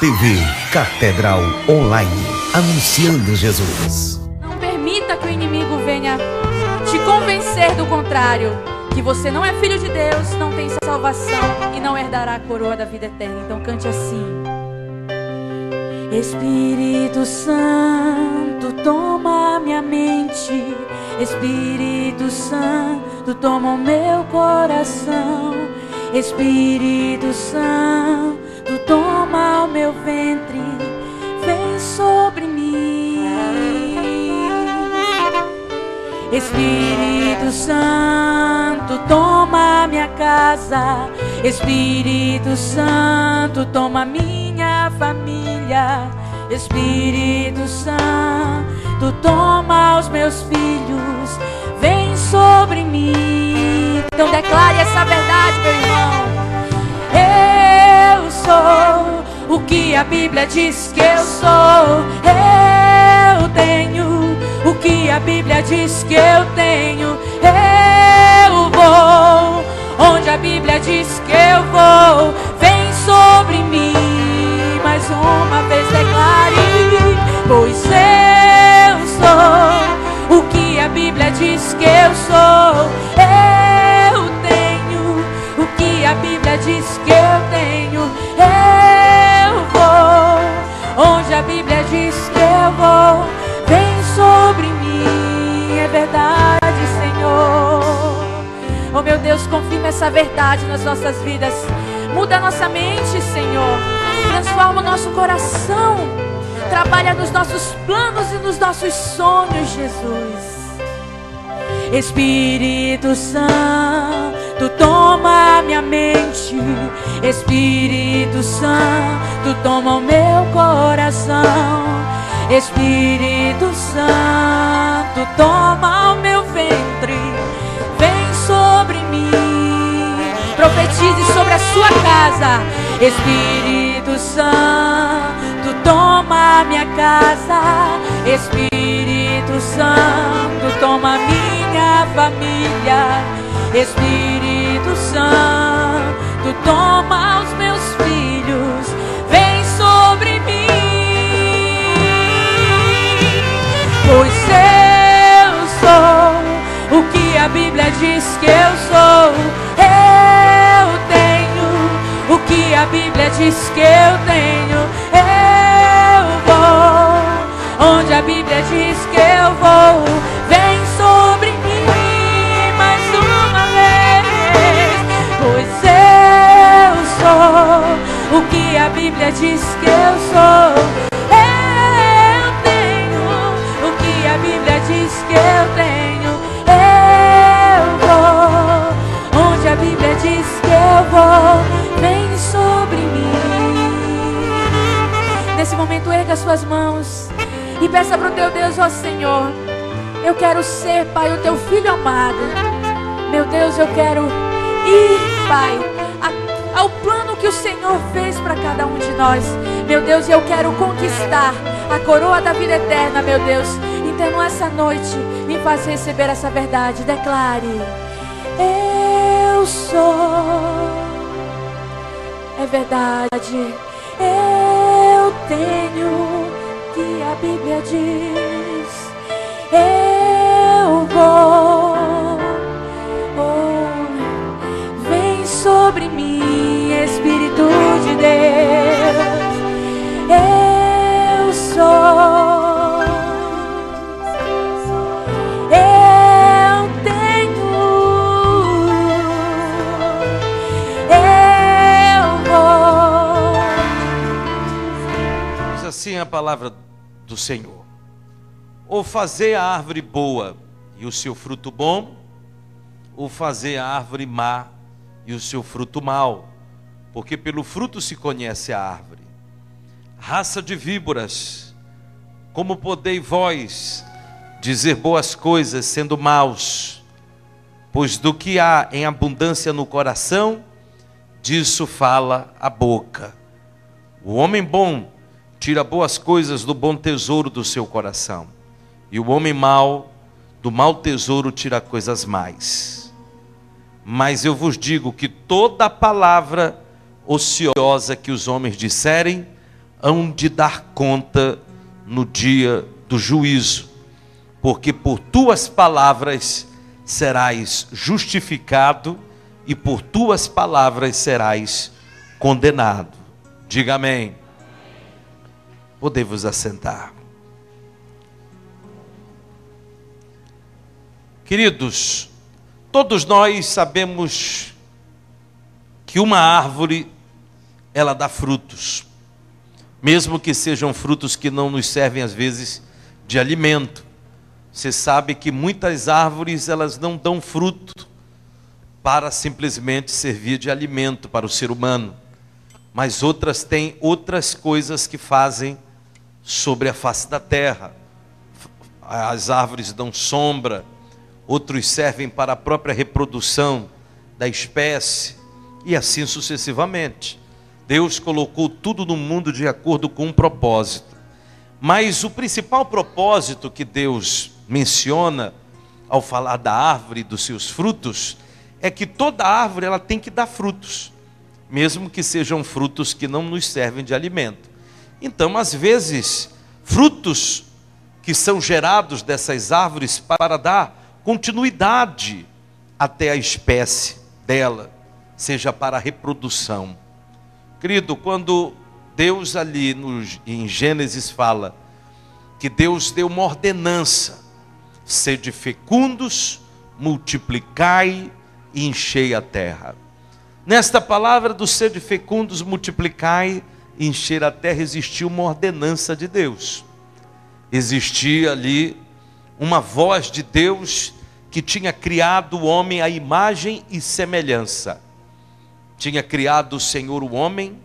TV Catedral Online, anunciando Jesus. Não permita que o inimigo venha te convencer do contrário, que você não é filho de Deus, não tem salvação e não herdará a coroa da vida eterna. Então cante assim: Espírito Santo, toma minha mente. Espírito Santo, toma o meu coração. Espírito Santo, toma o meu ventre, vem sobre mim. Espírito Santo, toma minha casa. Espírito Santo, toma minha família. Espírito Santo, toma os meus filhos, vem sobre mim. Então declare essa verdade, meu irmão. Eu sou o que a Bíblia diz que eu sou. Eu tenho o que a Bíblia diz que eu tenho. Eu vou onde a Bíblia diz que eu vou. Vem sobre mim. Mais uma vez declare: pois eu sou o que a Bíblia diz que eu sou. Eu tenho o que a Bíblia diz que eu tenho. Eu vou onde a Bíblia diz que eu vou. Vem sobre mim, é verdade, Senhor. Oh meu Deus, confirma essa verdade nas nossas vidas. Muda a nossa mente, Senhor. Transforma o nosso coração. Trabalha nos nossos planos e nos nossos sonhos, Jesus. Espírito Santo, toma minha mente. Espírito Santo, toma o meu coração. Espírito Santo, toma o meu ventre, vem sobre mim. Profetize sobre a sua casa. Espírito Santo, toma minha casa. Espírito Santo, toma minha família. Espírito Santo, toma os meus filhos, vem sobre mim. Pois eu sou o que a Bíblia diz que eu sou. Eu tenho o que a Bíblia diz que eu tenho. Eu vou onde a Bíblia diz que eu vou. Vem sobre mim mais uma vez. Pois eu sou o que a Bíblia diz que eu sou. Eu tenho o que a Bíblia diz que eu tenho. Eu vou onde a Bíblia diz que eu vou. Vem sobre mim. Nesse momento, erga suas mãos e peça para o teu Deus: ó Senhor, eu quero ser, Pai, o teu filho amado. Meu Deus, eu quero ir, Pai, ao plano que o Senhor fez para cada um de nós. Meu Deus, eu quero conquistar a coroa da vida eterna, meu Deus. Então, essa noite, me faz receber essa verdade. Declare: eu sou. É verdade, eu tenho que a Bíblia diz. Eu vou, oh, vem sobre mim, Espírito de Deus. Eu sou. Assim é a palavra do Senhor: ou fazer a árvore boa e o seu fruto bom, ou fazer a árvore má e o seu fruto mau, porque pelo fruto se conhece a árvore. Raça de víboras, como podeis vós dizer boas coisas sendo maus? Pois do que há em abundância no coração, disso fala a boca. O homem bom tira boas coisas do bom tesouro do seu coração, e o homem mau, do mau tesouro, tira coisas más. Mas eu vos digo que toda palavra ociosa que os homens disserem, hão de dar conta no dia do juízo, porque por tuas palavras serás justificado e por tuas palavras serás condenado. Diga amém. Podemos assentar. Queridos, todos nós sabemos que uma árvore, ela dá frutos, mesmo que sejam frutos que não nos servem às vezes de alimento. Você sabe que muitas árvores, elas não dão fruto para simplesmente servir de alimento para o ser humano, mas outras têm outras coisas que fazem sobre a face da terra. As árvores dão sombra, outros servem para a própria reprodução da espécie, e assim sucessivamente. Deus colocou tudo no mundo de acordo com um propósito. Mas o principal propósito que Deus menciona ao falar da árvore e dos seus frutos é que toda árvore ela tem que dar frutos, mesmo que sejam frutos que não nos servem de alimento. Então, às vezes, frutos que são gerados dessas árvores para dar continuidade até a espécie dela, seja para a reprodução. Querido, quando Deus ali em Gênesis fala que Deus deu uma ordenança: sede fecundos, multiplicai e enchei a terra. Nesta palavra do sede fecundos, multiplicai e encher a terra, existia uma ordenança de Deus. Existia ali uma voz de Deus que tinha criado o homem à imagem e semelhança. Tinha criado o Senhor o homem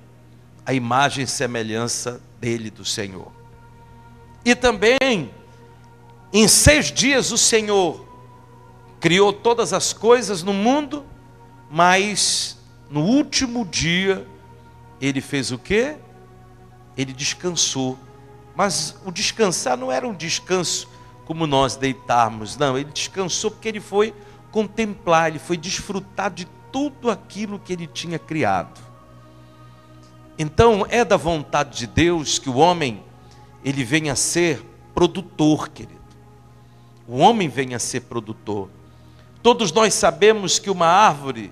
à imagem e semelhança dele, do Senhor. E também, em 6 dias o Senhor criou todas as coisas no mundo, mas no último dia ele fez o quê? Ele descansou. Mas o descansar não era um descanso como nós deitarmos, não. Ele descansou porque ele foi contemplar, ele foi desfrutar de tudo aquilo que ele tinha criado. Então é da vontade de Deus que o homem ele venha a ser produtor, querido. O homem venha a ser produtor. Todos nós sabemos que uma árvore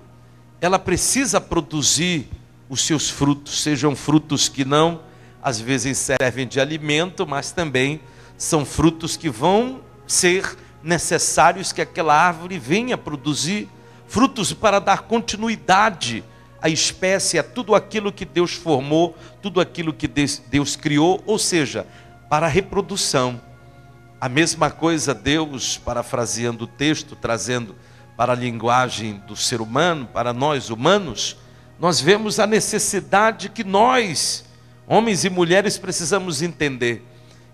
ela precisa produzir os seus frutos, sejam frutos que não às vezes servem de alimento, mas também são frutos que vão ser necessários que aquela árvore venha produzir frutos para dar continuidade à espécie, a tudo aquilo que Deus formou, tudo aquilo que Deus criou, ou seja, para a reprodução. A mesma coisa Deus, parafraseando o texto, trazendo para a linguagem do ser humano, para nós humanos, nós vemos a necessidade que nós, homens e mulheres, precisamos entender,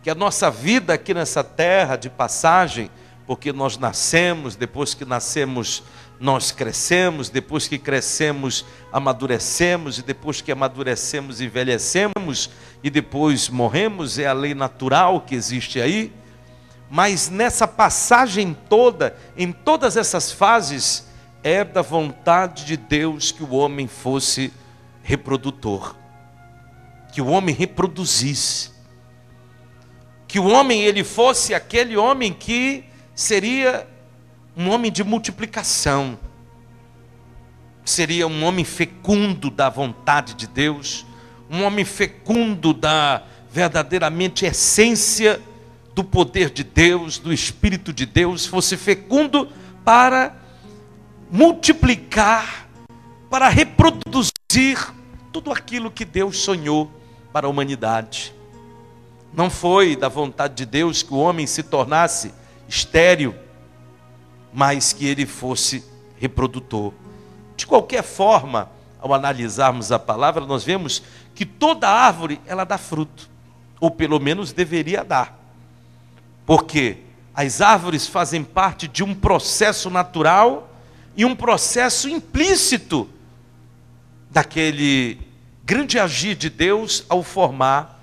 que a nossa vida aqui nessa terra de passagem, porque nós nascemos, depois que nascemos nós crescemos, depois que crescemos amadurecemos, e depois que amadurecemos envelhecemos, e depois morremos, é a lei natural que existe aí. Mas nessa passagem toda, em todas essas fases, é da vontade de Deus que o homem fosse reprodutor, que o homem reproduzisse, que o homem ele fosse aquele homem que seria um homem de multiplicação, seria um homem fecundo da vontade de Deus, um homem fecundo da verdadeiramente essência do poder de Deus, do Espírito de Deus, fosse fecundo para multiplicar, para reproduzir tudo aquilo que Deus sonhou para a humanidade. Não foi da vontade de Deus que o homem se tornasse estéril, mas que ele fosse reprodutor. De qualquer forma, ao analisarmos a palavra, nós vemos que toda árvore ela dá fruto, ou pelo menos deveria dar. Porque as árvores fazem parte de um processo natural e um processo implícito daquele grande agir de Deus ao formar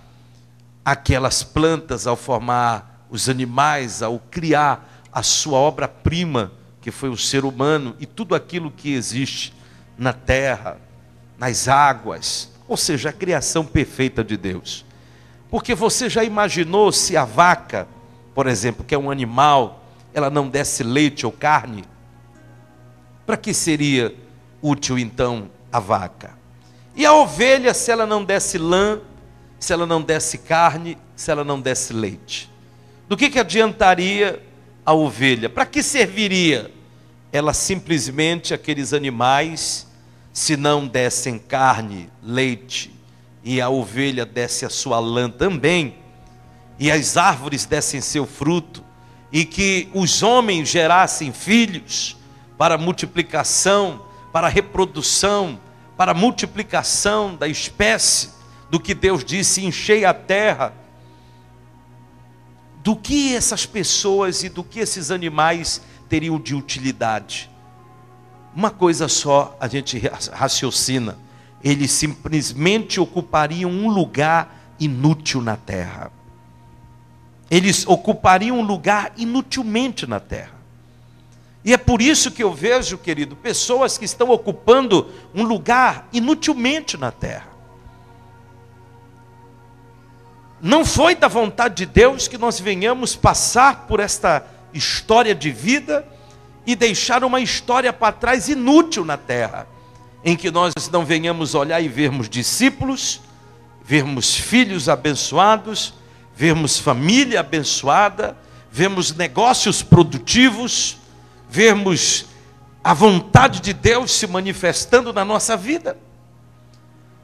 aquelas plantas, ao formar os animais, ao criar a sua obra-prima, que foi o ser humano, e tudo aquilo que existe na terra, nas águas, ou seja, a criação perfeita de Deus. Porque você já imaginou se a vaca, por exemplo, que é um animal, ela não desse leite ou carne? Para que seria útil então a vaca? E a ovelha, se ela não desse lã, se ela não desse carne, se ela não desse leite? Do que adiantaria a ovelha? Para que serviria? Ela simplesmente, aqueles animais, se não dessem carne, leite, e a ovelha desse a sua lã também, e as árvores dessem seu fruto, e que os homens gerassem filhos para multiplicação, para reprodução, para multiplicação da espécie, do que Deus disse, enchei a terra, do que essas pessoas e do que esses animais teriam de utilidade? Uma coisa só a gente raciocina: eles simplesmente ocupariam um lugar inútil na terra. Eles ocupariam um lugar inutilmente na terra. E é por isso que eu vejo, querido, pessoas que estão ocupando um lugar inutilmente na terra. Não foi da vontade de Deus que nós venhamos passar por esta história de vida e deixar uma história para trás inútil na terra, em que nós não venhamos olhar e vermos discípulos, vermos filhos abençoados, vermos família abençoada, vermos negócios produtivos, vermos a vontade de Deus se manifestando na nossa vida.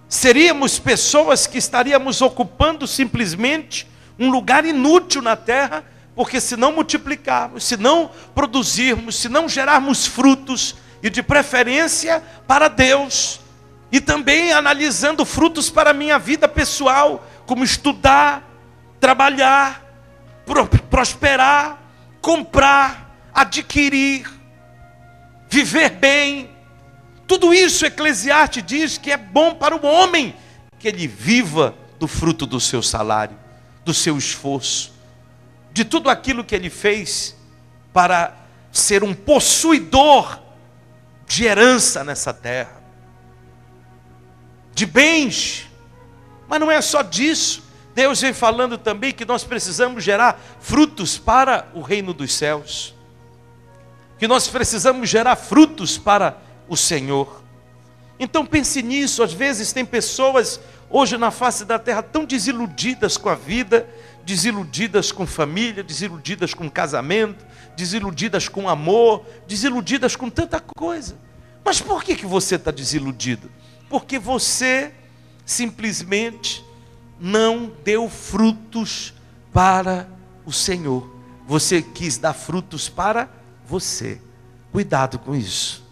Seríamos pessoas que estaríamos ocupando simplesmente um lugar inútil na terra, porque se não multiplicarmos, se não produzirmos, se não gerarmos frutos, e de preferência para Deus, e também analisando frutos para a minha vida pessoal, como estudar, trabalhar, prosperar, comprar, adquirir, viver bem. Tudo isso Eclesiastes diz que é bom para o homem, que ele viva do fruto do seu salário, do seu esforço, de tudo aquilo que ele fez para ser um possuidor de herança nessa terra, de bens. Mas não é só disso. Deus vem falando também que nós precisamos gerar frutos para o reino dos céus, que nós precisamos gerar frutos para o Senhor. Então pense nisso. Às vezes tem pessoas hoje na face da terra tão desiludidas com a vida, desiludidas com família, desiludidas com casamento, desiludidas com amor, desiludidas com tanta coisa. Mas por que você está desiludido? Porque você simplesmente não deu frutos para o Senhor. Você quis dar frutos para você. Cuidado com isso.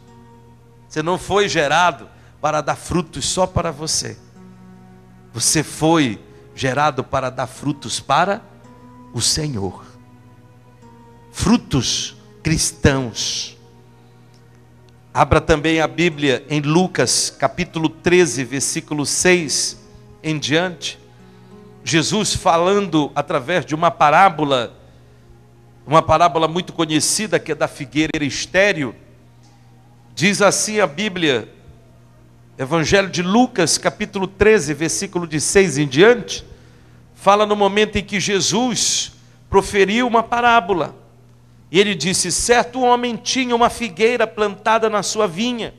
Você não foi gerado para dar frutos só para você. Você foi gerado para dar frutos para o Senhor. Frutos cristãos. Abra também a Bíblia em Lucas capítulo 13, versículo 6 em diante. Jesus falando através de uma parábola muito conhecida, que é da figueira estéril. Diz assim a Bíblia, Evangelho de Lucas, capítulo 13, versículo de 6 em diante, fala no momento em que Jesus proferiu uma parábola. E ele disse: certo homem tinha uma figueira plantada na sua vinha,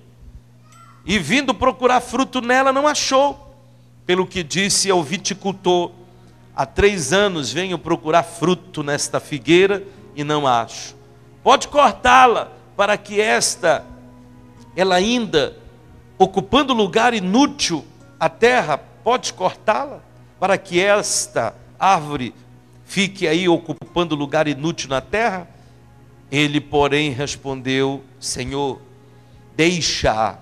e vindo procurar fruto nela, não achou. Pelo que disse ao viticultor: há 3 anos venho procurar fruto nesta figueira e não acho. Pode cortá-la, para que ela ainda ocupando lugar inútil, a terra, pode cortá-la, para que esta árvore fique aí ocupando lugar inútil na terra? Ele, porém, respondeu: Senhor, deixa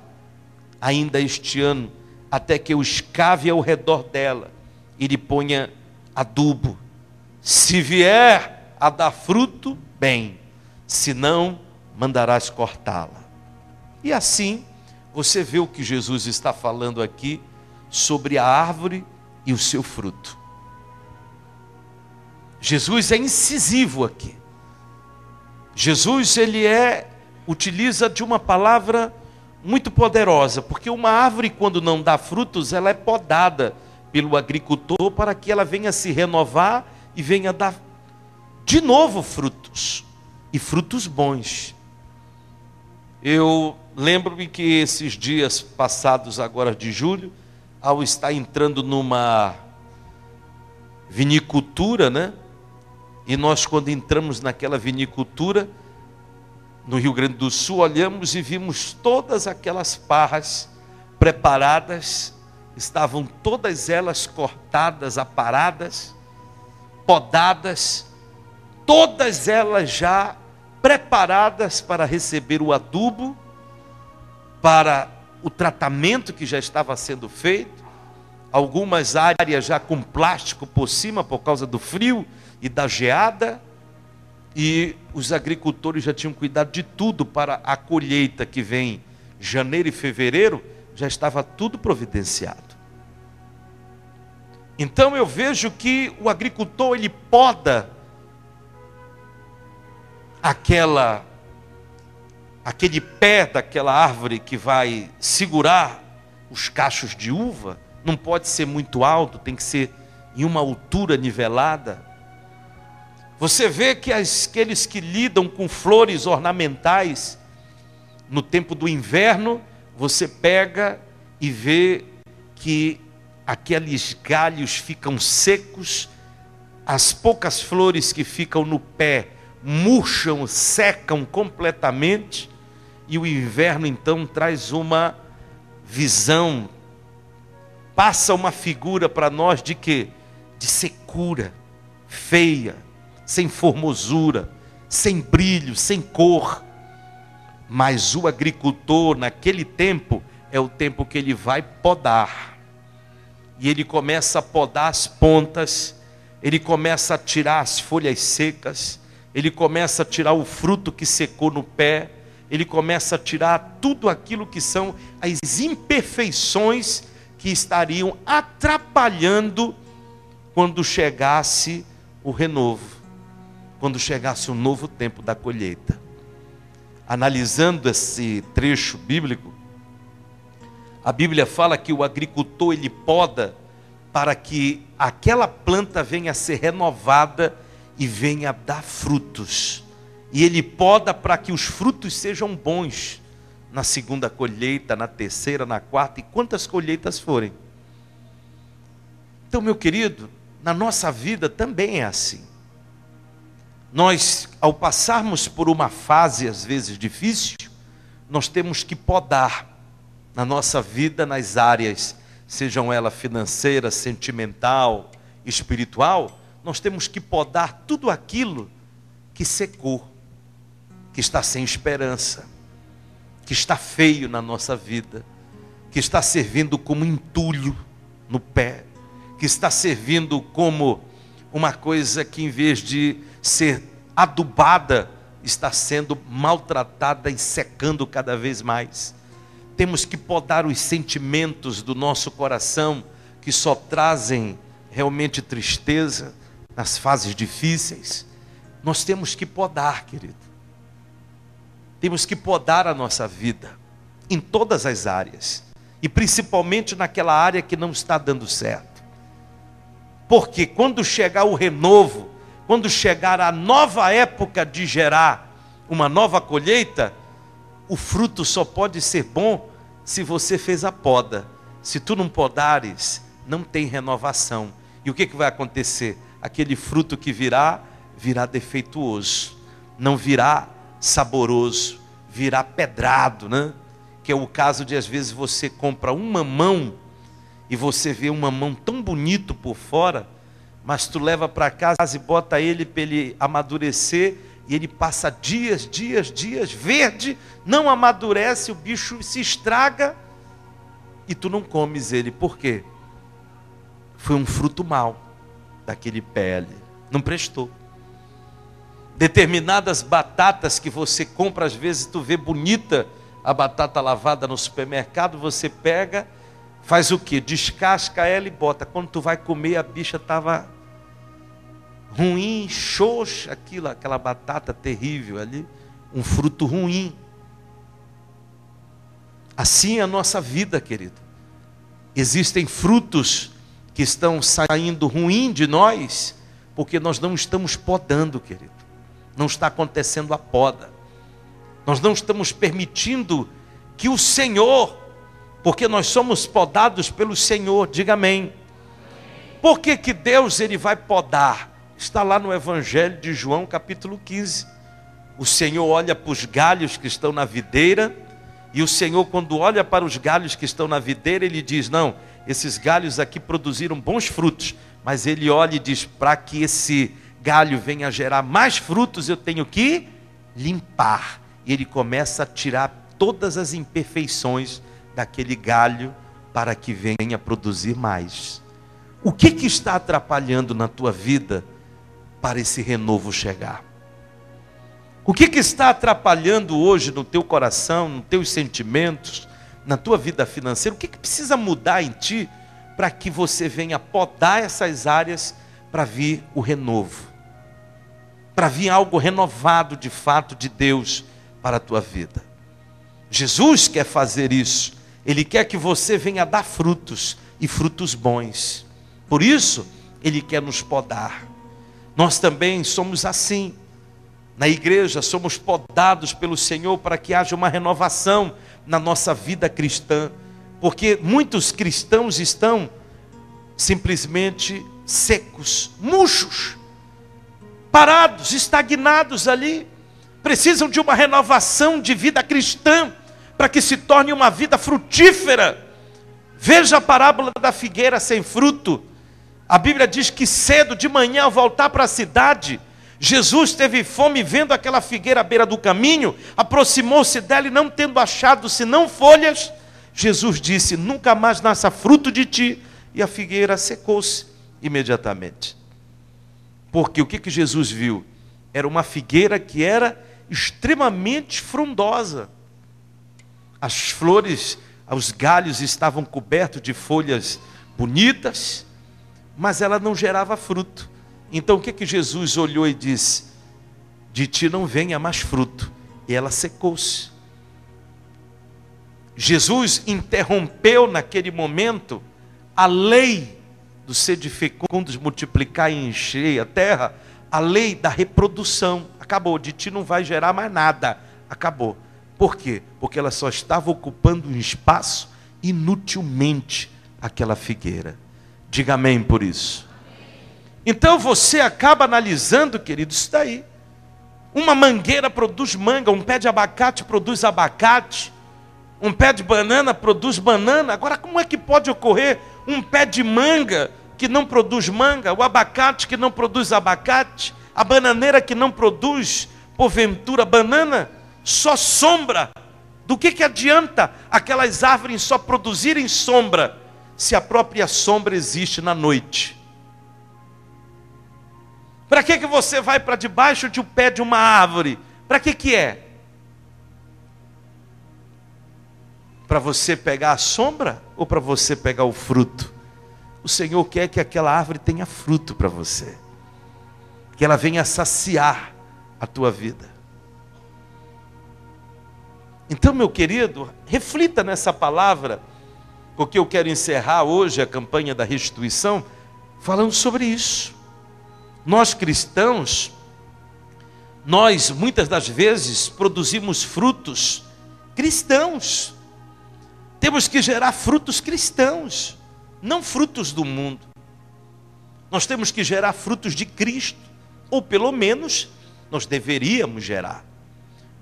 ainda este ano, até que eu escave ao redor dela e lhe ponha adubo. Se vier a dar fruto, bem, se não, mandarás cortá-la. E assim, você vê o que Jesus está falando aqui sobre a árvore e o seu fruto. Jesus é incisivo aqui. Jesus, utiliza de uma palavra muito poderosa, porque uma árvore, quando não dá frutos, ela é podada pelo agricultor para que ela venha se renovar e venha dar de novo frutos, e frutos bons. Eu lembro-me que esses dias passados agora de julho, ao estar entrando numa vinicultura, né? E nós, quando entramos naquela vinicultura no Rio Grande do Sul, olhamos e vimos todas aquelas parras preparadas, estavam todas elas cortadas, aparadas, podadas, todas elas já preparadas para receber o adubo, para o tratamento que já estava sendo feito, algumas áreas já com plástico por cima por causa do frio e da geada, e os agricultores já tinham cuidado de tudo para a colheita que vem janeiro e fevereiro, já estava tudo providenciado. Então eu vejo que o agricultor, ele poda aquele pé daquela árvore que vai segurar os cachos de uva, não pode ser muito alto, tem que ser em uma altura nivelada. Você vê que aqueles que lidam com flores ornamentais, no tempo do inverno, você pega e vê que aqueles galhos ficam secos, as poucas flores que ficam no pé murcham, secam completamente, e o inverno então traz uma visão, passa uma figura para nós de quê? De secura, feia, sem formosura, sem brilho, sem cor. Mas o agricultor, naquele tempo, é o tempo que ele vai podar. E ele começa a podar as pontas, ele começa a tirar as folhas secas, ele começa a tirar o fruto que secou no pé, ele começa a tirar tudo aquilo que são as imperfeições que estariam atrapalhando quando chegasse o renovo, quando chegasse o novo tempo da colheita. Analisando esse trecho bíblico, a Bíblia fala que o agricultor, ele poda para que aquela planta venha a ser renovada e venha a dar frutos. E ele poda para que os frutos sejam bons na segunda colheita, na terceira, na quarta, e quantas colheitas forem. Então, meu querido, na nossa vida também é assim. Nós, ao passarmos por uma fase às vezes difícil, nós temos que podar na nossa vida, nas áreas, sejam elas financeira, sentimental, espiritual, nós temos que podar tudo aquilo que secou, que está sem esperança, que está feio na nossa vida, que está servindo como entulho no pé, que está servindo como uma coisa que, em vez de ser adubada, está sendo maltratada e secando cada vez mais. Temos que podar os sentimentos do nosso coração, que só trazem realmente tristeza nas fases difíceis. Nós temos que podar, querido. Temos que podar a nossa vida, em todas as áreas, e principalmente naquela área que não está dando certo. Porque quando chegar o renovo, quando chegar a nova época de gerar uma nova colheita, o fruto só pode ser bom se você fez a poda. Se tu não podares, não tem renovação. E o que vai acontecer? Aquele fruto que virá defeituoso, não virá saboroso, virá pedrado, né? Que é o caso de, às vezes, você compra um mamão e você vê um mamão tão bonito por fora, mas tu leva para casa e bota ele para ele amadurecer, e ele passa dias, verde, não amadurece, o bicho se estraga, e tu não comes ele. Por quê? Foi um fruto mau daquele pé ali, não prestou. Determinadas batatas que você compra, às vezes tu vê bonita a batata lavada no supermercado, você pega, faz o quê? Descasca ela e bota. Quando tu vai comer, a bicha estava ruim, xoxa, aquela batata terrível ali, um fruto ruim. Assim é a nossa vida, querido. Existem frutos que estão saindo ruim de nós, porque nós não estamos podando, querido. Não está acontecendo a poda. Nós não estamos permitindo que o Senhor, porque nós somos podados pelo Senhor, diga amém. Por que que Deus ele vai podar? Está lá no Evangelho de João, capítulo 15. O Senhor olha para os galhos que estão na videira, e o Senhor, quando olha para os galhos que estão na videira, ele diz, não, esses galhos aqui produziram bons frutos, mas ele olha e diz, para que esse galho venha a gerar mais frutos, eu tenho que limpar. E ele começa a tirar todas as imperfeições daquele galho, para que venha produzir mais. O que está atrapalhando na tua vida para esse renovo chegar? O que está atrapalhando hoje no teu coração, nos teus sentimentos, na tua vida financeira? O que precisa mudar em ti para que você venha podar essas áreas para vir o renovo? Para vir algo renovado de fato de Deus para a tua vida. Jesus quer fazer isso. Ele quer que você venha dar frutos e frutos bons. Por isso, Ele quer nos podar. Nós também somos assim. Na igreja, somos podados pelo Senhor para que haja uma renovação na nossa vida cristã. Porque muitos cristãos estão simplesmente secos, murchos, parados, estagnados ali. Precisam de uma renovação de vida cristã para que se torne uma vida frutífera. Veja a parábola da figueira sem fruto. A Bíblia diz que cedo de manhã, ao voltar para a cidade, Jesus teve fome, vendo aquela figueira à beira do caminho, aproximou-se dela e, não tendo achado senão folhas, Jesus disse, nunca mais nasça fruto de ti. E a figueira secou-se imediatamente. Porque o que Jesus viu? Era uma figueira que era extremamente frondosa. As flores, os galhos estavam cobertos de folhas bonitas, mas ela não gerava fruto. Então o que Jesus olhou e disse? De ti não venha mais fruto. E ela secou-se. Jesus interrompeu naquele momento a lei do sede fecundos, multiplicar e encher a terra, a lei da reprodução. Acabou, de ti não vai gerar mais nada. Acabou. Por quê? Porque ela só estava ocupando um espaço inutilmente, aquela figueira. Diga amém por isso. Então você acaba analisando, querido, isso daí. Uma mangueira produz manga, um pé de abacate produz abacate, um pé de banana produz banana. Agora, como é que pode ocorrer um pé de manga que não produz manga, o abacate que não produz abacate, a bananeira que não produz, porventura, banana? Só sombra. Do que adianta aquelas árvores só produzirem sombra, se a própria sombra existe na noite? Para que você vai para debaixo de um pé de uma árvore? Para que é? Para você pegar a sombra ou para você pegar o fruto? O Senhor quer que aquela árvore tenha fruto para você, que ela venha saciar a tua vida. Então, meu querido, reflita nessa palavra, porque eu quero encerrar hoje a campanha da restituição falando sobre isso. Nós cristãos, nós muitas das vezes produzimos frutos cristãos. Temos que gerar frutos cristãos, não frutos do mundo. Nós temos que gerar frutos de Cristo, ou pelo menos nós deveríamos gerar.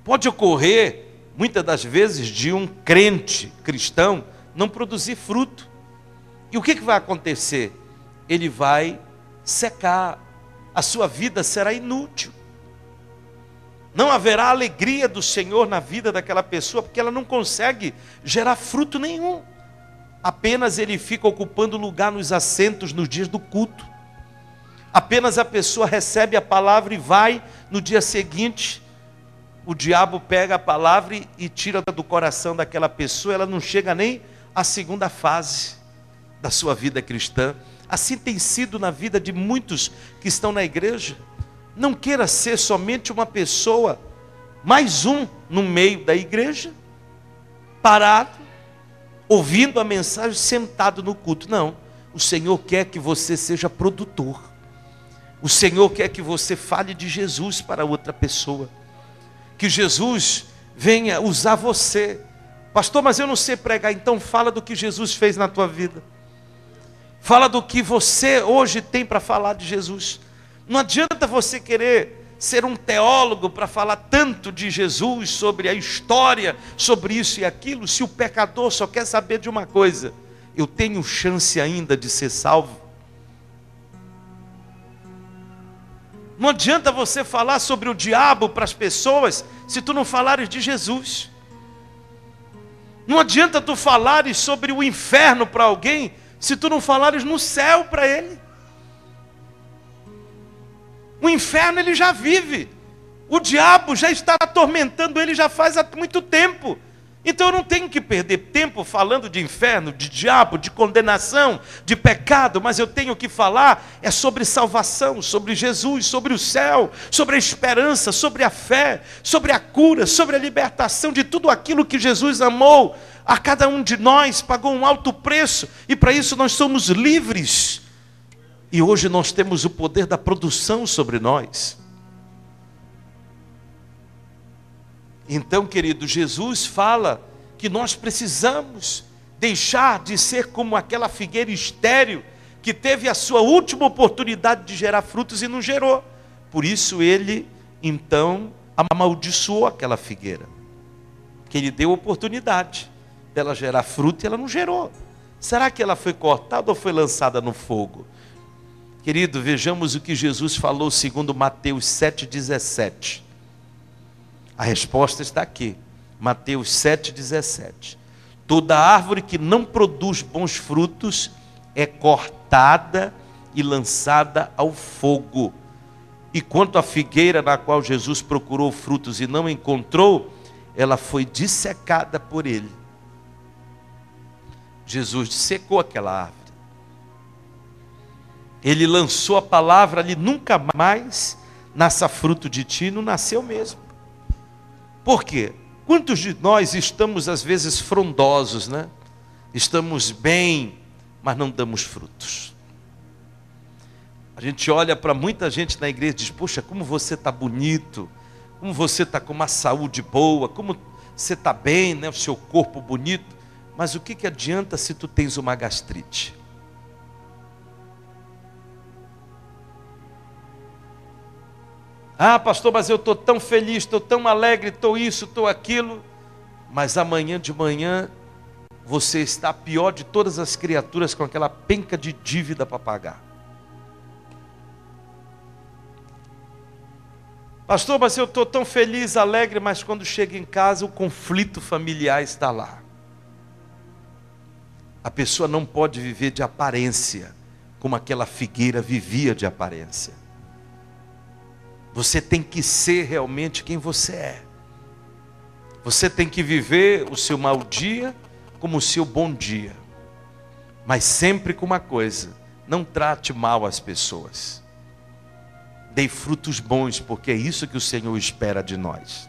Pode ocorrer, muitas das vezes, de um crente cristão não produzir fruto. E o que vai acontecer? Ele vai secar. A sua vida será inútil. Não haverá alegria do Senhor na vida daquela pessoa, porque ela não consegue gerar fruto nenhum. Apenas ele fica ocupando lugar nos assentos nos dias do culto. Apenas a pessoa recebe a palavra e vai. No dia seguinte, o diabo pega a palavra e tira do coração daquela pessoa. Ela não chega nem à segunda fase da sua vida cristã. Assim tem sido na vida de muitos que estão na igreja. Não queira ser somente uma pessoa, mais um no meio da igreja, parado, ouvindo a mensagem, sentado no culto. Não, O Senhor quer que você seja produtor. O Senhor quer que você fale de Jesus para outra pessoa. Que Jesus venha usar você. Pastor, mas eu não sei pregar. Então fala do que Jesus fez na tua vida. Fala do que você hoje tem para falar de Jesus. Não adianta você querer ser um teólogo para falar tanto de Jesus, sobre a história, sobre isso e aquilo, se o pecador só quer saber de uma coisa: eu tenho chance ainda de ser salvo. Não adianta você falar sobre o diabo para as pessoas se tu não falares de Jesus. Não adianta tu falares sobre o inferno para alguém se tu não falares no céu para ele. O inferno ele já vive. O diabo já está atormentando ele já faz há muito tempo. Então eu não tenho que perder tempo falando de inferno, de diabo, de condenação, de pecado, mas eu tenho que falar é sobre salvação, sobre Jesus, sobre o céu, sobre a esperança, sobre a fé, sobre a cura, sobre a libertação de tudo aquilo que Jesus amou a cada um de nós, pagou um alto preço, e para isso nós somos livres. E hoje nós temos o poder da produção sobre nós. Então, querido, Jesus fala que nós precisamos deixar de ser como aquela figueira estéril que teve a sua última oportunidade de gerar frutos e não gerou. Por isso ele, então, amaldiçoou aquela figueira, que ele deu oportunidade dela gerar fruto e ela não gerou. Será que ela foi cortada ou foi lançada no fogo? Querido, vejamos o que Jesus falou segundo Mateus 7,17. A resposta está aqui, Mateus 7,17. Toda árvore que não produz bons frutos é cortada e lançada ao fogo. E quanto à figueira na qual Jesus procurou frutos e não encontrou, ela foi dissecada por ele. Jesus dissecou aquela árvore. Ele lançou a palavra ali: nunca mais nasça fruto de ti. Não nasceu mesmo. Por quê? Quantos de nós estamos às vezes frondosos, né? Estamos bem, mas não damos frutos. A gente olha para muita gente na igreja e diz: poxa, como você está bonito, como você está com uma saúde boa, como você está bem, né? O seu corpo bonito. Mas o que adianta se tu tens uma gastrite? Ah, pastor, mas eu estou tão feliz, estou tão alegre, estou isso, estou aquilo. Mas amanhã de manhã, você está pior de todas as criaturas com aquela penca de dívida para pagar. Pastor, mas eu estou tão feliz, alegre, mas quando chega em casa, o conflito familiar está lá. A pessoa não pode viver de aparência, como aquela figueira vivia de aparência. Você tem que ser realmente quem você é. Você tem que viver o seu mau dia como o seu bom dia. Mas sempre com uma coisa: não trate mal as pessoas. Dê frutos bons, porque é isso que o Senhor espera de nós.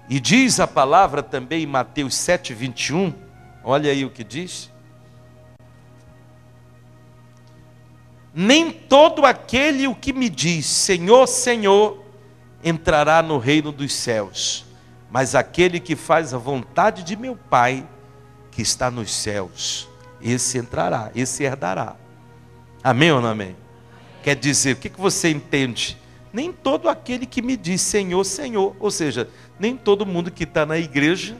E diz a palavra também em Mateus 7,21, olha aí o que diz. Nem todo aquele o que me diz Senhor, Senhor, entrará no reino dos céus, mas aquele que faz a vontade de meu Pai que está nos céus, esse entrará, esse herdará. Amém ou não amém? Quer dizer, o que você entende? Nem todo aquele que me diz Senhor, Senhor, ou seja, nem todo mundo que está na igreja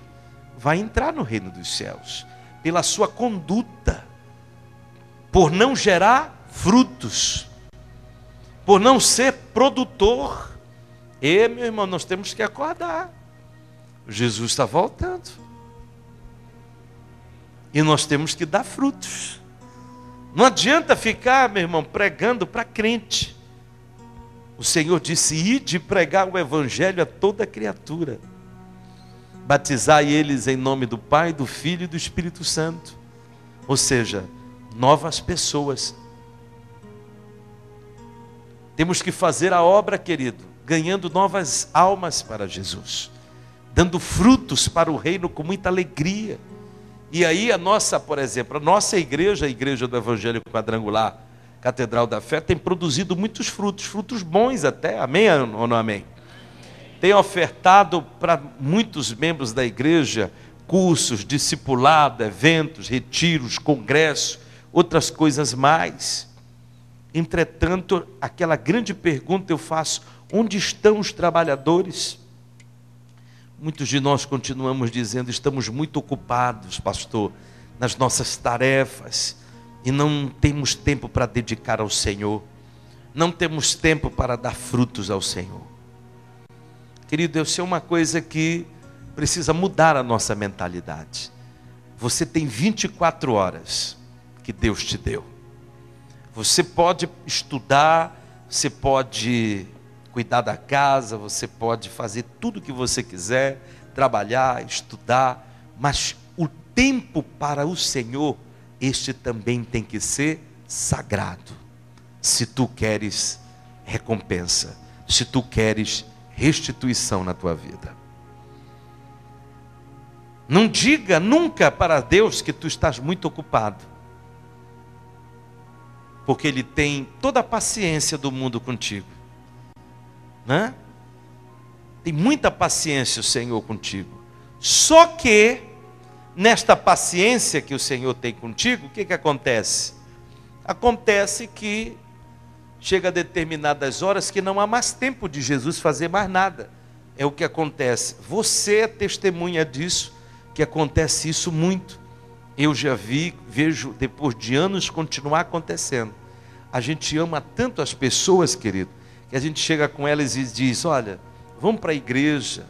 vai entrar no reino dos céus, pela sua conduta, por não gerar frutos, por não ser produtor. E, meu irmão, nós temos que acordar. Jesus está voltando. E nós temos que dar frutos. Não adianta ficar, meu irmão, pregando para crente. O Senhor disse: ide pregar o evangelho a toda criatura. Batizai eles em nome do Pai, do Filho e do Espírito Santo. Ou seja, novas pessoas. Temos que fazer a obra, querido, ganhando novas almas para Jesus, dando frutos para o reino com muita alegria. E aí por exemplo, a nossa igreja, a Igreja do Evangelho Quadrangular, Catedral da Fé, tem produzido muitos frutos, frutos bons até, amém ou não amém? Tem ofertado para muitos membros da igreja cursos, discipulado, eventos, retiros, congressos, outras coisas mais. Entretanto, aquela grande pergunta eu faço: onde estão os trabalhadores? Muitos de nós continuamos dizendo: estamos muito ocupados, pastor, nas nossas tarefas, e não temos tempo para dedicar ao Senhor, não temos tempo para dar frutos ao Senhor. Querido, isso é uma coisa que precisa mudar a nossa mentalidade. Você tem 24 horas que Deus te deu. Você pode estudar, você pode cuidar da casa, você pode fazer tudo o que você quiser, trabalhar, estudar, mas o tempo para o Senhor, este também tem que ser sagrado. Se tu queres recompensa, se tu queres restituição na tua vida. Não diga nunca para Deus que tu estás muito ocupado, porque Ele tem toda a paciência do mundo contigo, né? Tem muita paciência o Senhor contigo. Só que nesta paciência que o Senhor tem contigo, o que acontece? Acontece que chega a determinadas horas que não há mais tempo de Jesus fazer mais nada. É o que acontece. Você é testemunha disso, que acontece isso muito. Eu já vejo depois de anos continuar acontecendo. A gente ama tanto as pessoas, querido, que a gente chega com elas e diz: olha, vamos para a igreja,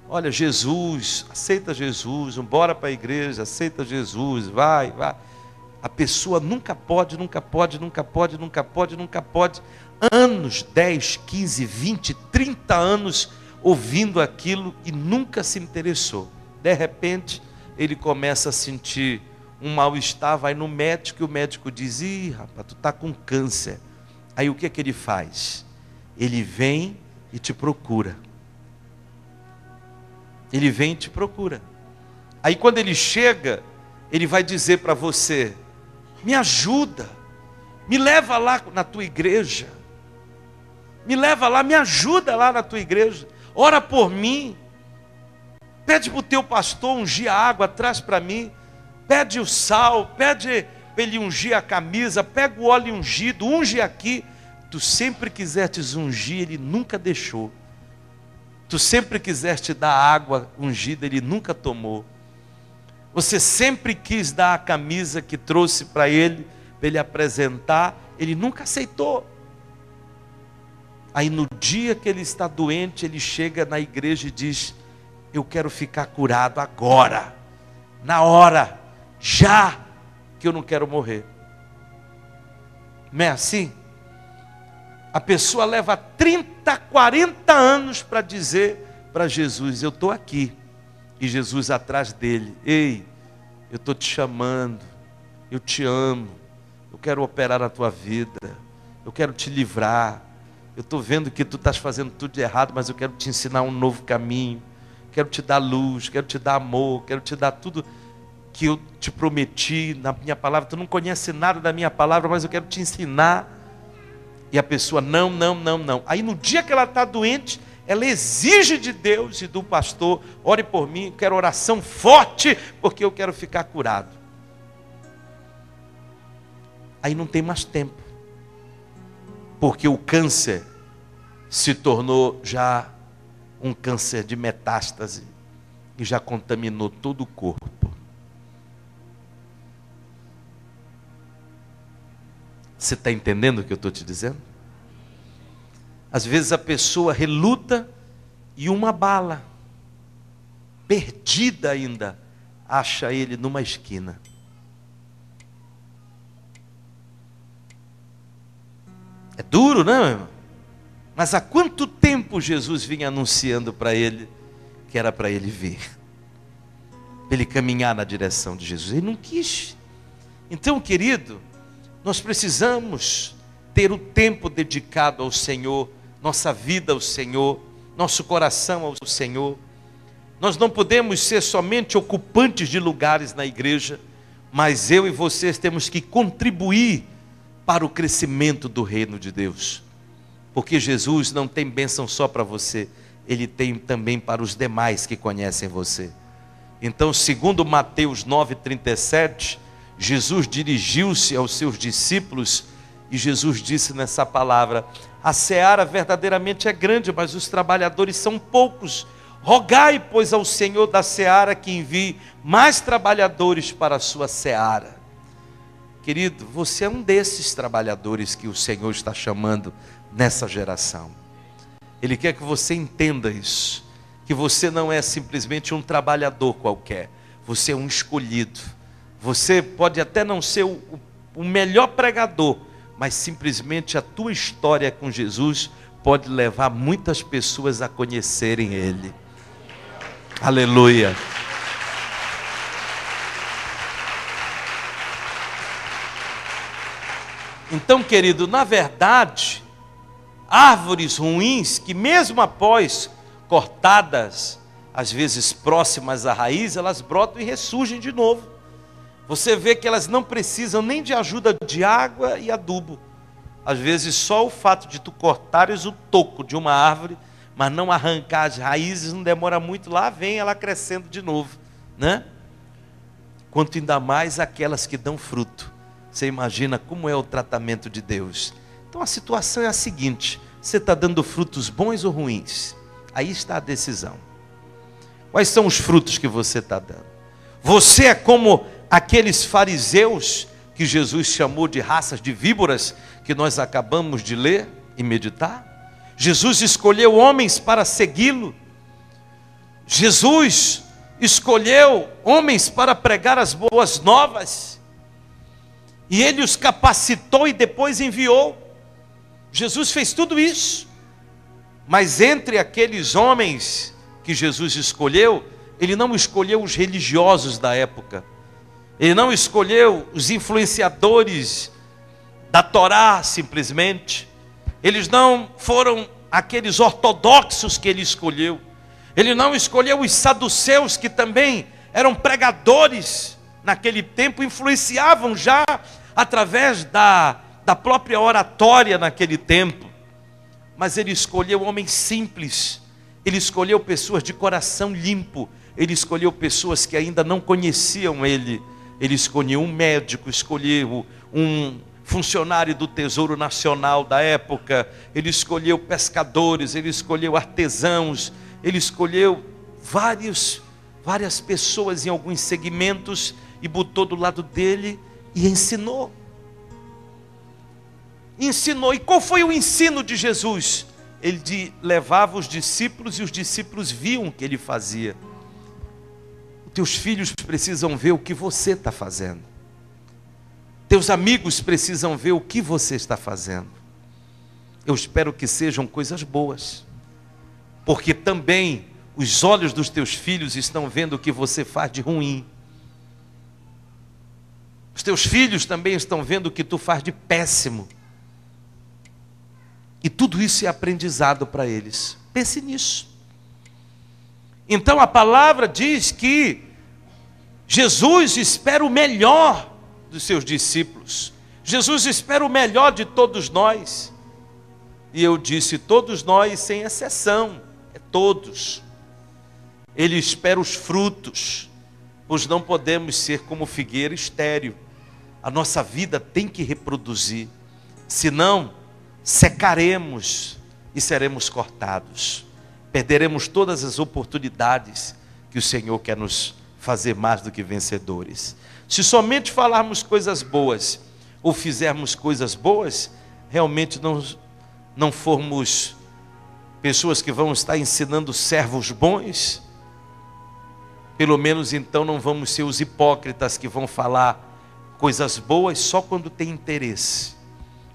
olha, Jesus, aceita Jesus, bora para a igreja, aceita Jesus, vai. A pessoa nunca pode, anos, 10, 15, 20, 30 anos ouvindo aquilo e nunca se interessou. De repente, ele começa a sentir um mal-estar, vai no médico e o médico diz: ih, rapaz, tu está com câncer. Aí o que é que ele faz? Ele vem e te procura. Ele vem e te procura. Aí quando ele chega, ele vai dizer para você: me ajuda, me leva lá na tua igreja, me leva lá, me ajuda lá na tua igreja, ora por mim, pede para o teu pastor ungir a água, traz para mim, pede o sal, pede para ele ungir a camisa, pega o óleo ungido, unge aqui. Tu sempre quisestes ungir, ele nunca deixou. Tu sempre quiseste dar água ungida, ele nunca tomou. Você sempre quis dar a camisa que trouxe para ele apresentar, ele nunca aceitou. Aí no dia que ele está doente, ele chega na igreja e diz: eu quero ficar curado agora, na hora, já, que eu não quero morrer. Não é assim? A pessoa leva 30, 40 anos para dizer para Jesus: eu estou aqui. E Jesus atrás dele: ei, eu estou te chamando, eu te amo, eu quero operar na tua vida, eu quero te livrar, eu estou vendo que tu estás fazendo tudo de errado, mas eu quero te ensinar um novo caminho, quero te dar luz, quero te dar amor, quero te dar tudo que eu te prometi na minha palavra. Tu não conhece nada da minha palavra, mas eu quero te ensinar. E a pessoa: não. Aí no dia que ela está doente, ela exige de Deus e do pastor: ore por mim, eu quero oração forte, porque eu quero ficar curado. Aí não tem mais tempo, porque o câncer se tornou já um câncer de metástase e já contaminou todo o corpo. Você está entendendo o que eu estou te dizendo? Às vezes a pessoa reluta e uma bala, perdida ainda, acha ele numa esquina. É duro, não, irmão? Mas há quanto tempo Jesus vinha anunciando para ele que era para ele vir, para ele caminhar na direção de Jesus? Ele não quis. Então, querido, nós precisamos ter o tempo dedicado ao Senhor, nossa vida ao Senhor, nosso coração ao Senhor. Nós não podemos ser somente ocupantes de lugares na igreja, mas eu e vocês temos que contribuir para o crescimento do reino de Deus. Porque Jesus não tem bênção só para você, Ele tem também para os demais que conhecem você. Então, segundo Mateus 9,37, Jesus dirigiu-se aos seus discípulos e Jesus disse nessa palavra: a seara verdadeiramente é grande, mas os trabalhadores são poucos. Rogai, pois, ao Senhor da seara que envie mais trabalhadores para a sua seara. Querido, você é um desses trabalhadores que o Senhor está chamando nessa geração. Ele quer que você entenda isso, que você não é simplesmente um trabalhador qualquer, você é um escolhido. Você pode até não ser o melhor pregador, mas simplesmente a tua história com Jesus pode levar muitas pessoas a conhecerem Ele. Aleluia. Então, querido, na verdade, árvores ruins que mesmo após cortadas, às vezes próximas à raiz, elas brotam e ressurgem de novo. Você vê que elas não precisam nem de ajuda de água e adubo. Às vezes só o fato de tu cortares o toco de uma árvore, mas não arrancar as raízes, não demora muito, lá vem ela crescendo de novo, né? Quanto ainda mais aquelas que dão fruto. Você imagina como é o tratamento de Deus. Então a situação é a seguinte: você está dando frutos bons ou ruins? Aí está a decisão. Quais são os frutos que você está dando? Você é como aqueles fariseus que Jesus chamou de raças de víboras, que nós acabamos de ler e meditar. Jesus escolheu homens para segui-lo. Jesus escolheu homens para pregar as boas novas. E Ele os capacitou e depois enviou. Jesus fez tudo isso. Mas entre aqueles homens que Jesus escolheu, Ele não escolheu os religiosos da época. Ele não escolheu os influenciadores da Torá simplesmente. Eles não foram aqueles ortodoxos que Ele escolheu. Ele não escolheu os saduceus, que também eram pregadores naquele tempo, influenciavam já através da própria oratória naquele tempo. Mas Ele escolheu homens simples. Ele escolheu pessoas de coração limpo. Ele escolheu pessoas que ainda não conheciam Ele. Ele escolheu um médico, escolheu um funcionário do Tesouro Nacional da época. Ele escolheu pescadores, ele escolheu artesãos, ele escolheu várias pessoas em alguns segmentos e botou do lado dele e ensinou. Ensinou. E qual foi o ensino de Jesus? Ele levava os discípulos e os discípulos viam o que ele fazia. Teus filhos precisam ver o que você está fazendo. Teus amigos precisam ver o que você está fazendo. Eu espero que sejam coisas boas, porque também os olhos dos teus filhos estão vendo o que você faz de ruim. Os teus filhos também estão vendo o que tu faz de péssimo. E tudo isso é aprendizado para eles. Pense nisso. Então a palavra diz que Jesus espera o melhor dos seus discípulos. Jesus espera o melhor de todos nós. E eu disse todos nós sem exceção, é todos. Ele espera os frutos, pois não podemos ser como figueira estéril. A nossa vida tem que reproduzir, senão secaremos e seremos cortados. Perderemos todas as oportunidades que o Senhor quer nos fazer mais do que vencedores. Se somente falarmos coisas boas ou fizermos coisas boas, realmente não formos pessoas que vão estar ensinando servos bons, pelo menos então não vamos ser os hipócritas que vão falar coisas boas só quando tem interesse.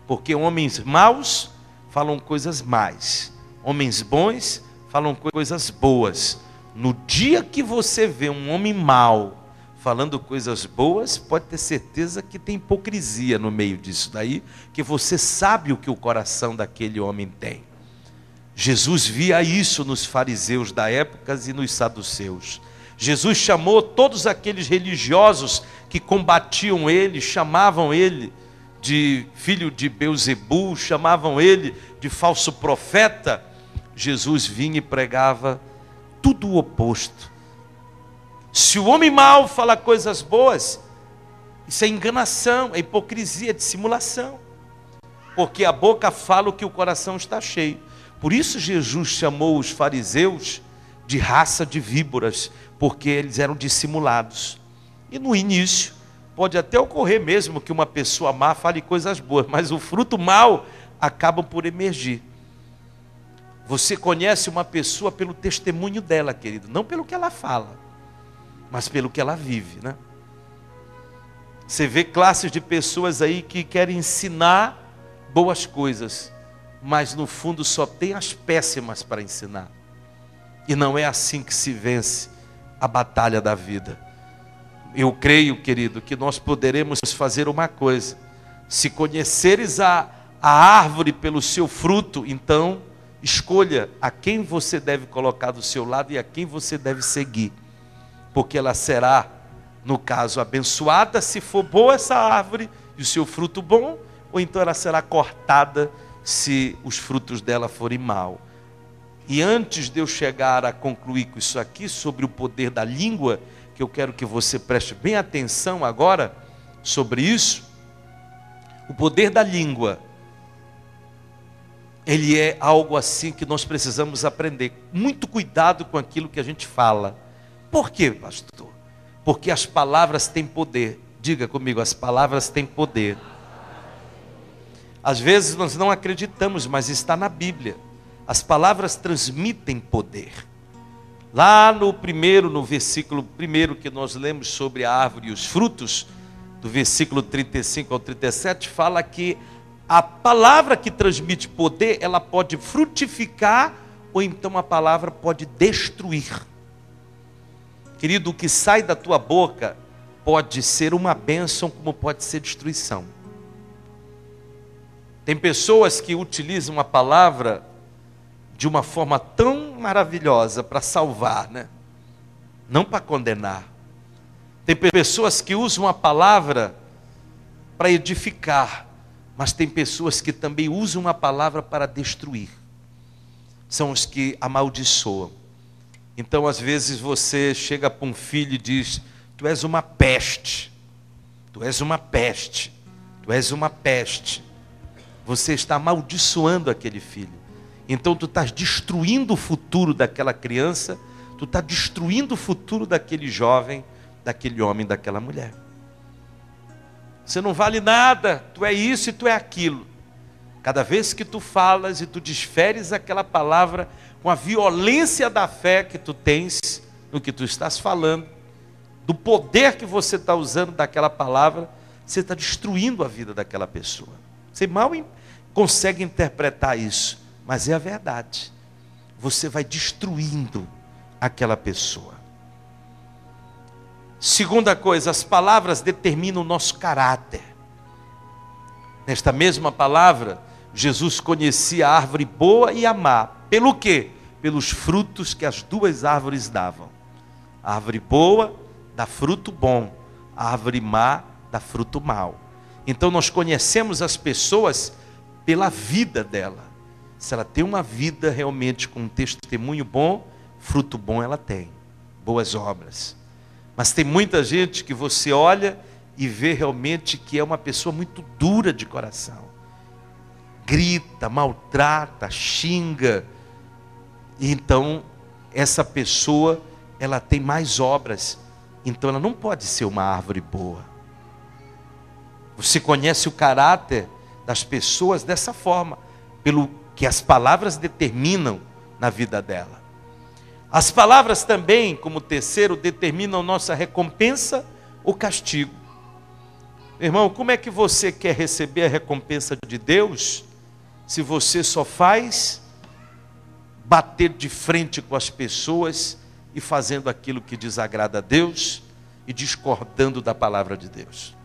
Porque homens maus falam coisas más, homens bons falam coisas boas. No dia que você vê um homem mau falando coisas boas, pode ter certeza que tem hipocrisia no meio disso daí, que você sabe o que o coração daquele homem tem. Jesus via isso nos fariseus da época e nos saduceus. Jesus chamou todos aqueles religiosos que combatiam ele, chamavam ele de filho de Beuzebu, chamavam ele de falso profeta. Jesus vinha e pregava tudo o oposto. Se o homem mau fala coisas boas, isso é enganação, é hipocrisia, é dissimulação. Porque a boca fala o que o coração está cheio. Por isso Jesus chamou os fariseus de raça de víboras, porque eles eram dissimulados. E no início, pode até ocorrer mesmo que uma pessoa má fale coisas boas, mas o fruto mau acaba por emergir. Você conhece uma pessoa pelo testemunho dela, querido, não pelo que ela fala, mas pelo que ela vive, né? Você vê classes de pessoas aí que querem ensinar boas coisas, mas no fundo só tem as péssimas para ensinar. E não é assim que se vence a batalha da vida. Eu creio, querido, que nós poderemos fazer uma coisa: se conheceres a árvore pelo seu fruto, então escolha a quem você deve colocar do seu lado e a quem você deve seguir, porque ela será, no caso, abençoada se for boa essa árvore e o seu fruto bom, ou então ela será cortada se os frutos dela forem maus. E antes de eu chegar a concluir com isso aqui, sobre o poder da língua, que eu quero que você preste bem atenção agora sobre isso. O poder da língua, ele é algo assim que nós precisamos aprender. Muito cuidado com aquilo que a gente fala. Por quê, pastor? Porque as palavras têm poder. Diga comigo, as palavras têm poder. Às vezes nós não acreditamos, mas está na Bíblia. As palavras transmitem poder. Lá no versículo 1 que nós lemos sobre a árvore e os frutos, do versículo 35 ao 37, fala que a palavra que transmite poder, ela pode frutificar, ou então a palavra pode destruir. Querido, o que sai da tua boca pode ser uma bênção, como pode ser destruição. Tem pessoas que utilizam a palavra de uma forma tão maravilhosa para salvar, né? Não para condenar. Tem pessoas que usam a palavra para edificar, mas tem pessoas que também usam a palavra para destruir. São os que amaldiçoam. Então, às vezes, você chega para um filho e diz: tu és uma peste, tu és uma peste, tu és uma peste. Você está amaldiçoando aquele filho. Então tu estás destruindo o futuro daquela criança, tu estás destruindo o futuro daquele jovem, daquele homem, daquela mulher. Você não vale nada, tu é isso e tu é aquilo. Cada vez que tu falas e tu desferes aquela palavra com a violência da fé que tu tens no que tu estás falando, do poder que você está usando daquela palavra, você está destruindo a vida daquela pessoa. Você mal consegue interpretar isso, mas é a verdade. Você vai destruindo aquela pessoa. Segunda coisa, as palavras determinam o nosso caráter. Nesta mesma palavra, Jesus conhecia a árvore boa e a má. Pelo quê? Pelos frutos que as duas árvores davam. A árvore boa dá fruto bom, a árvore má dá fruto mau. Então nós conhecemos as pessoas pela vida dela. Se ela tem uma vida realmente com um testemunho bom, fruto bom ela tem, boas obras. Mas tem muita gente que você olha e vê realmente que é uma pessoa muito dura de coração. Grita, maltrata, xinga. E então, essa pessoa, ela tem mais obras. Então ela não pode ser uma árvore boa. Você conhece o caráter das pessoas dessa forma, pelo que as palavras determinam na vida dela. As palavras também, como terceiro, determinam nossa recompensa ou castigo. Irmão, como é que você quer receber a recompensa de Deus se você só faz bater de frente com as pessoas e fazendo aquilo que desagrada a Deus e discordando da palavra de Deus?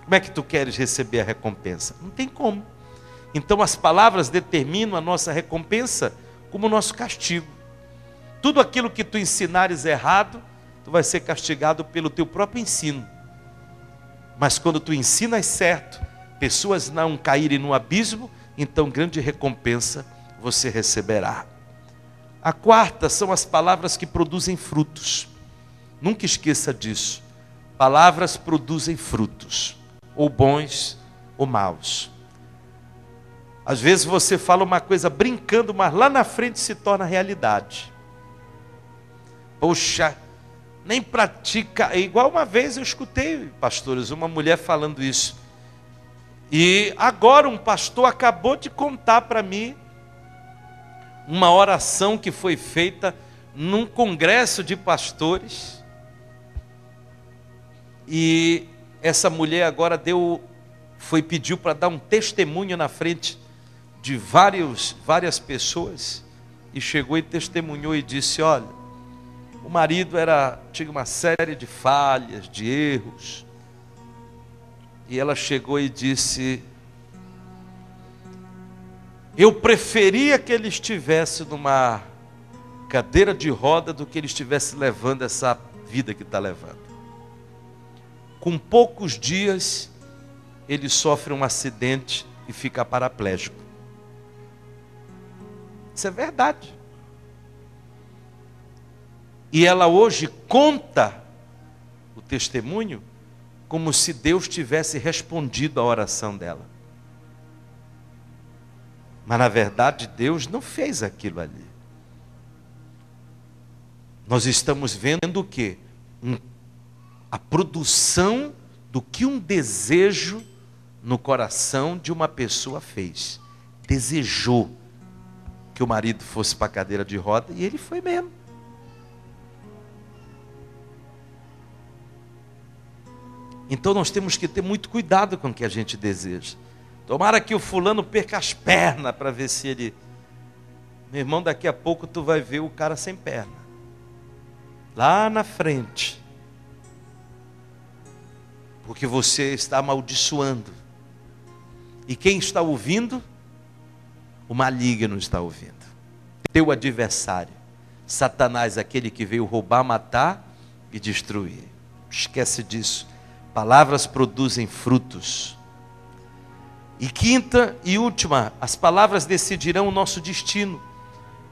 Como é que tu queres receber a recompensa? Não tem como. Então as palavras determinam a nossa recompensa como o nosso castigo. Tudo aquilo que tu ensinares errado, tu vai ser castigado pelo teu próprio ensino. Mas quando tu ensinas certo, pessoas não caírem no abismo, então grande recompensa você receberá. A quarta são as palavras que produzem frutos. Nunca esqueça disso. Palavras produzem frutos, ou bons ou maus. Às vezes você fala uma coisa brincando, mas lá na frente se torna realidade. Poxa, nem pratica. É igual uma vez eu escutei, pastores, uma mulher falando isso. E agora um pastor acabou de contar para mim uma oração que foi feita num congresso de pastores. E essa mulher agora pediu para dar um testemunho na frente de várias pessoas. E chegou e testemunhou e disse: olha, o marido tinha uma série de falhas, de erros. E ela chegou e disse: eu preferia que ele estivesse numa cadeira de roda do que ele estivesse levando essa vida que está levando. Com poucos dias, ele sofre um acidente e fica paraplégico. Isso é verdade. E ela hoje conta o testemunho como se Deus tivesse respondido à oração dela. Mas na verdade Deus não fez aquilo ali. Nós estamos vendo o quê? A produção do que um desejo no coração de uma pessoa fez. Desejou que o marido fosse para a cadeira de roda e ele foi mesmo. Então nós temos que ter muito cuidado com o que a gente deseja. Tomara que o fulano perca as pernas para ver se ele... Meu irmão, daqui a pouco tu vai ver o cara sem perna. Lá na frente. Porque você está amaldiçoando. E quem está ouvindo? O maligno está ouvindo. Teu adversário. Satanás, aquele que veio roubar, matar e destruir. Esquece disso. Palavras produzem frutos. E quinta e última, as palavras decidirão o nosso destino.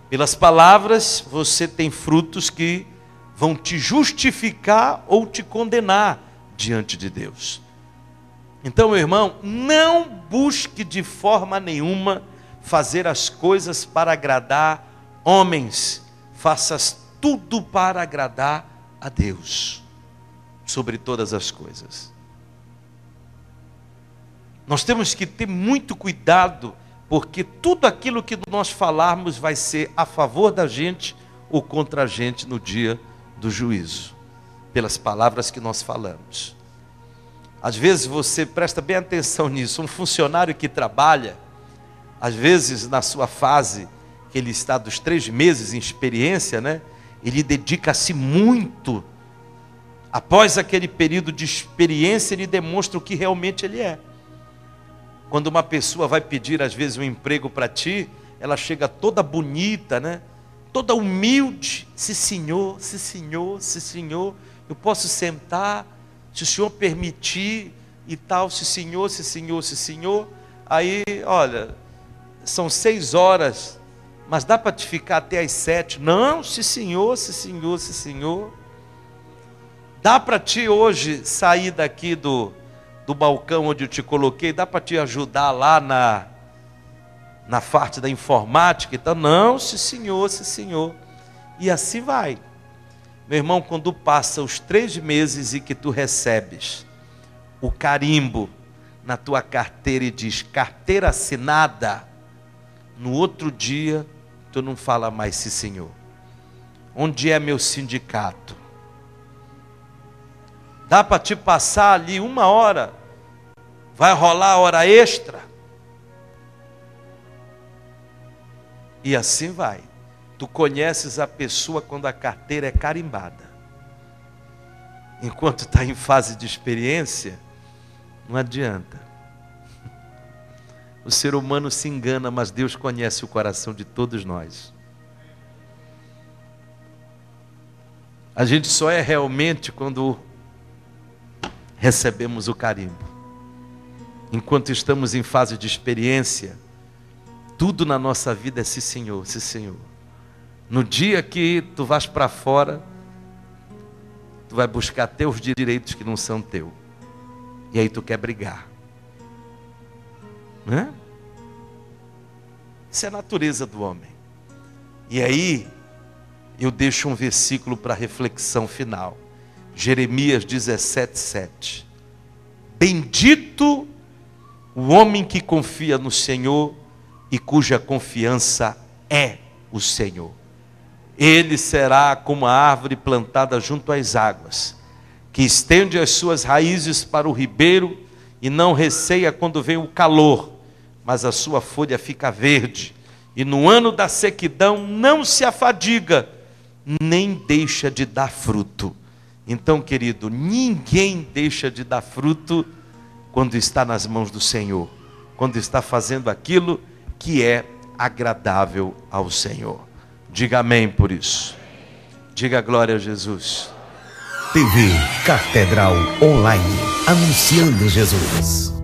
Pelas palavras você tem frutos que vão te justificar ou te condenar diante de Deus. Então, meu irmão, não busque de forma nenhuma fazer as coisas para agradar homens. Faças tudo para agradar a Deus, sobre todas as coisas. Nós temos que ter muito cuidado, porque tudo aquilo que nós falarmos vai ser a favor da gente ou contra a gente no dia do juízo, pelas palavras que nós falamos. Às vezes você presta bem atenção nisso, um funcionário que trabalha, às vezes na sua fase, que ele está dos 3 meses em experiência, né? Ele dedica-se muito. Após aquele período de experiência, ele demonstra o que realmente ele é. Quando uma pessoa vai pedir, às vezes, um emprego para ti, ela chega toda bonita, né? Toda humilde. Se senhor, se senhor, se senhor, eu posso sentar, se o senhor permitir e tal, se senhor, se senhor, se senhor. Aí, olha, são 6 horas, mas dá para te ficar até às 7? Não, se senhor, se senhor, se senhor. Dá para ti hoje sair daqui do balcão onde eu te coloquei? Dá para te ajudar lá na parte da informática e tal? Não, se senhor, se senhor. E assim vai. Meu irmão, quando passa os 3 meses e que tu recebes o carimbo na tua carteira e diz carteira assinada, no outro dia tu não fala mais sim senhor. Onde é meu sindicato? Dá para te passar ali 1 hora, vai rolar hora extra. E assim vai. Tu conheces a pessoa quando a carteira é carimbada. Enquanto está em fase de experiência, não adianta. O ser humano se engana, mas Deus conhece o coração de todos nós. A gente só é realmente quando recebemos o carimbo. Enquanto estamos em fase de experiência, tudo na nossa vida é sim, Senhor, sim, Senhor. No dia que tu vais para fora, tu vai buscar teus direitos que não são teus. E aí tu quer brigar. Não é? Isso é a natureza do homem. E aí, eu deixo um versículo para reflexão final. Jeremias 17:7. Bendito o homem que confia no Senhor e cuja confiança é o Senhor. Ele será como a árvore plantada junto às águas, que estende as suas raízes para o ribeiro e não receia quando vem o calor, mas a sua folha fica verde, e no ano da sequidão não se afadiga, nem deixa de dar fruto. Então, querido, ninguém deixa de dar fruto quando está nas mãos do Senhor, quando está fazendo aquilo que é agradável ao Senhor. Diga amém por isso. Diga glória a Jesus. TV Catedral Online, anunciando Jesus.